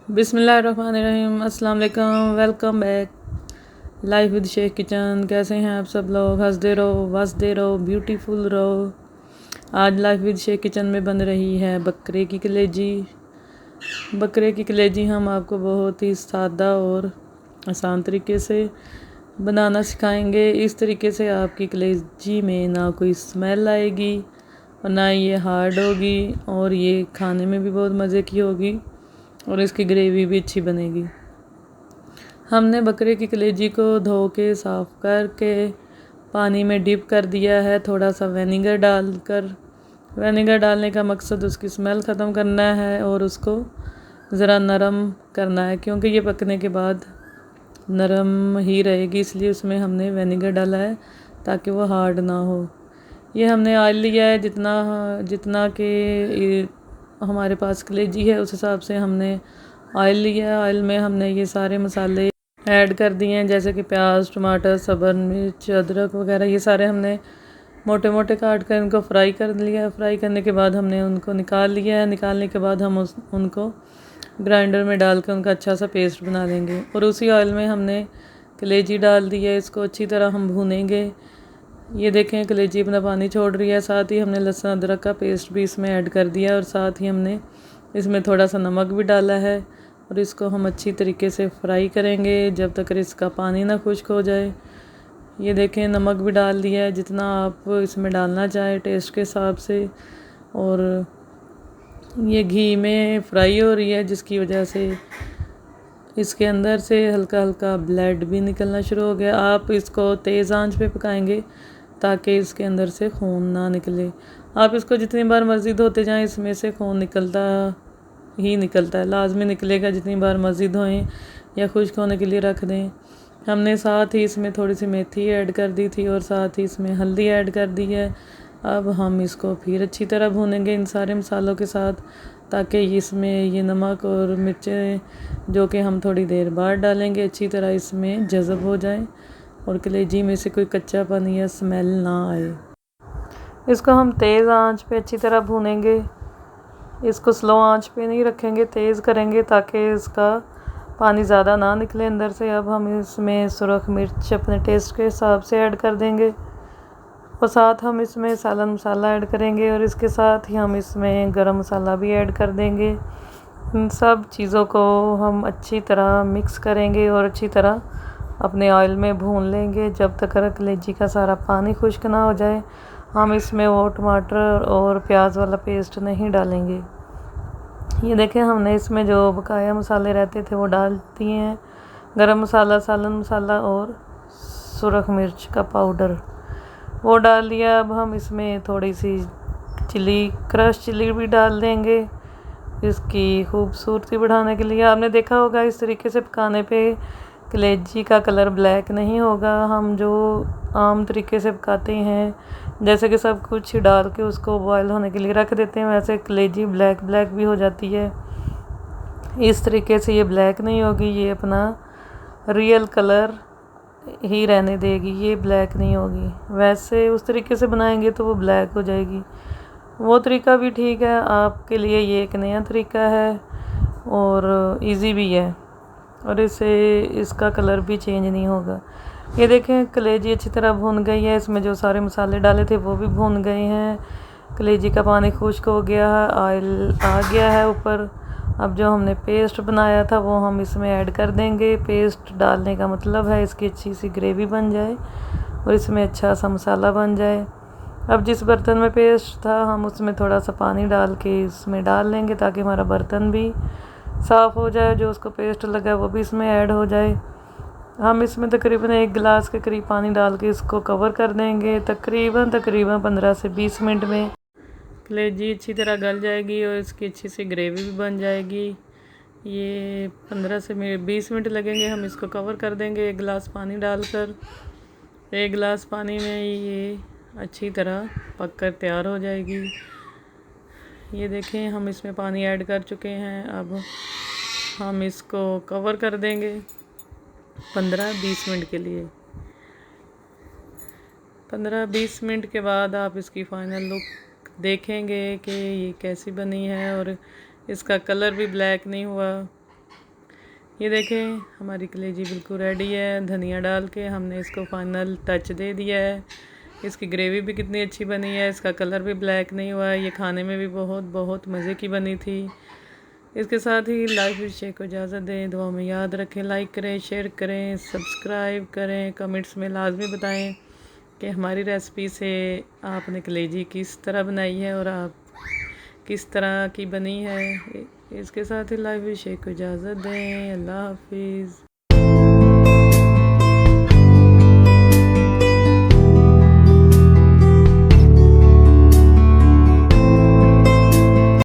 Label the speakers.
Speaker 1: बिस्मिल्लाहिर्रहमानिर्रहीम। अस्सलाम वालेकुम। Welcome back life with Sheikh kitchen. कैसे हैं आप सब लोग? हंसते रहो, वसते रहो, ब्यूटीफुल रहो। आज लाइफ विद शेख किचन में बन रही है बकरे की कलेजी। बकरे की कलेजी हम आपको बहुत ही सादा और आसान तरीके से बनाना सिखाएंगे। इस तरीके से आपकी कलेजी में ना कोई स्मेल आएगी और ना ये हार्ड होगी, और ये खाने में भी बहुत मज़े की होगी और इसकी ग्रेवी भी अच्छी बनेगी। हमने बकरे की कलेजी को धो के साफ़ करके पानी में डिप कर दिया है, थोड़ा सा विनेगर डालकर। विनेगर डालने का मकसद उसकी स्मेल ख़त्म करना है और उसको ज़रा नरम करना है, क्योंकि ये पकने के बाद नरम ही रहेगी, इसलिए उसमें हमने विनेगर डाला है ताकि वो हार्ड ना हो। ये हमने ऑयल लिया है जितना जितना कि हमारे पास कलेजी है उस हिसाब से हमने ऑयल लिया है। ऑयल में हमने ये सारे मसाले ऐड कर दिए हैं, जैसे कि प्याज, टमाटर, सब्ज़ मिर्च, अदरक वगैरह। ये सारे हमने मोटे मोटे काट कर इनको फ्राई कर लिया। फ्राई करने के बाद हमने उनको निकाल लिया है। निकालने के बाद हम उनको ग्राइंडर में डाल कर उनका अच्छा सा पेस्ट बना लेंगे। और उसी ऑयल में हमने कलेजी डाल दी है, इसको अच्छी तरह हम भूनेंगे। ये देखें कलेजी अपना पानी छोड़ रही है। साथ ही हमने लहसुन अदरक का पेस्ट भी इसमें ऐड कर दिया, और साथ ही हमने इसमें थोड़ा सा नमक भी डाला है। और इसको हम अच्छी तरीके से फ्राई करेंगे जब तक इसका पानी ना खुश्क हो जाए। ये देखें नमक भी डाल दिया है जितना आप इसमें डालना चाहें टेस्ट के हिसाब से। और ये घी में फ्राई हो रही है, जिसकी वजह से इसके अंदर से हल्का हल्का ब्लड भी निकलना शुरू हो गया। आप इसको तेज़ आंच पे पकाएंगे ताकि इसके अंदर से खून ना निकले। आप इसको जितनी बार मर्ज़ी धोते जाएं, इसमें से खून निकलता ही निकलता है, लाजमी निकलेगा। जितनी बार मर्ज़ी धोएं या खुश्क होने के लिए रख दें। हमने साथ ही इसमें थोड़ी सी मेथी ऐड कर दी थी और साथ ही इसमें हल्दी ऐड कर दी है। अब हम इसको फिर अच्छी तरह भूनेंगे इन सारे मसालों के साथ, ताकि इसमें ये नमक और मिर्चें जो कि हम थोड़ी देर बाद डालेंगे अच्छी तरह इसमें जज़ब हो जाएं और कलेजी में से कोई कच्चापन या स्मेल ना आए। इसको हम तेज़ आंच पे अच्छी तरह भूनेंगे। इसको स्लो आंच पे नहीं रखेंगे, तेज़ करेंगे ताकि इसका पानी ज़्यादा ना निकले अंदर से। अब हम इसमें सुरख मिर्च अपने टेस्ट के हिसाब से ऐड कर देंगे, और साथ हम इसमें सालन मसाला ऐड करेंगे, और इसके साथ ही हम इसमें गरम मसाला भी ऐड कर देंगे। इन सब चीज़ों को हम अच्छी तरह मिक्स करेंगे और अच्छी तरह अपने ऑयल में भून लेंगे जब तक कलेजी का सारा पानी खुश्क ना हो जाए। हम इसमें वो टमाटर और प्याज वाला पेस्ट नहीं डालेंगे। ये देखें हमने इसमें जो बकाया मसाले रहते थे वो डाल दिए हैं। गरम मसाला, सालन मसाला और सुरख मिर्च का पाउडर वो डाल दिया। अब हम इसमें थोड़ी सी चिली, क्रश चिली भी डाल देंगे इसकी खूबसूरती बढ़ाने के लिए। आपने देखा होगा इस तरीके से पकाने पे कलेजी का कलर ब्लैक नहीं होगा। हम जो आम तरीके से पकाते हैं, जैसे कि सब कुछ डाल के उसको बॉयल होने के लिए रख देते हैं, वैसे कलेजी ब्लैक ब्लैक भी हो जाती है। इस तरीके से ये ब्लैक नहीं होगी, ये अपना रियल कलर ही रहने देगी, ये ब्लैक नहीं होगी। वैसे उस तरीके से बनाएंगे तो वो ब्लैक हो जाएगी। वो तरीका भी ठीक है, आपके लिए ये एक नया तरीका है और इजी भी है, और इससे इसका कलर भी चेंज नहीं होगा। ये देखें कलेजी अच्छी तरह भून गई है। इसमें जो सारे मसाले डाले थे वो भी भून गए हैं। कलेजी का पानी खुश्क हो गया है, ऑयल आ गया है ऊपर। अब जो हमने पेस्ट बनाया था वो हम इसमें ऐड कर देंगे। पेस्ट डालने का मतलब है इसकी अच्छी सी ग्रेवी बन जाए और इसमें अच्छा सा मसाला बन जाए। अब जिस बर्तन में पेस्ट था हम उसमें थोड़ा सा पानी डाल के इसमें डाल लेंगे ताकि हमारा बर्तन भी साफ़ हो जाए। जो उसको पेस्ट लगा है वो भी इसमें ऐड हो जाए। हम इसमें तकरीबन 1 गिलास के करीब पानी डाल के इसको कवर कर देंगे। तकरीबन 15 से 20 मिनट में कलेजी अच्छी तरह गल जाएगी और इसकी अच्छी सी ग्रेवी भी बन जाएगी। ये 15 से 20 मिनट लगेंगे। हम इसको कवर कर देंगे 1 गिलास पानी डालकर। 1 गिलास पानी में ये अच्छी तरह पक कर तैयार हो जाएगी। ये देखें हम इसमें पानी ऐड कर चुके हैं। अब हम इसको कवर कर देंगे 15-20 मिनट के लिए। 15-20 मिनट के बाद आप इसकी फ़ाइनल लुक देखेंगे कि ये कैसी बनी है, और इसका कलर भी ब्लैक नहीं हुआ। ये देखें हमारी कलेजी बिल्कुल रेडी है। धनिया डाल के हमने इसको फाइनल टच दे दिया है। इसकी ग्रेवी भी कितनी अच्छी बनी है, इसका कलर भी ब्लैक नहीं हुआ है। ये खाने में भी बहुत बहुत मज़े की बनी थी। इसके साथ ही लाइफ विद शेख को इजाज़त दें। दुआ में याद रखें, लाइक करें, शेयर करें, सब्सक्राइब करें। कमेंट्स में लाजमी बताएं कि हमारी रेसिपी से आपने कलेजी किस तरह बनाई है और आप किस तरह की बनी है। इसके साथ ही लाइफ विद शेख को इजाज़त दें। अल्लाह हाफिज़।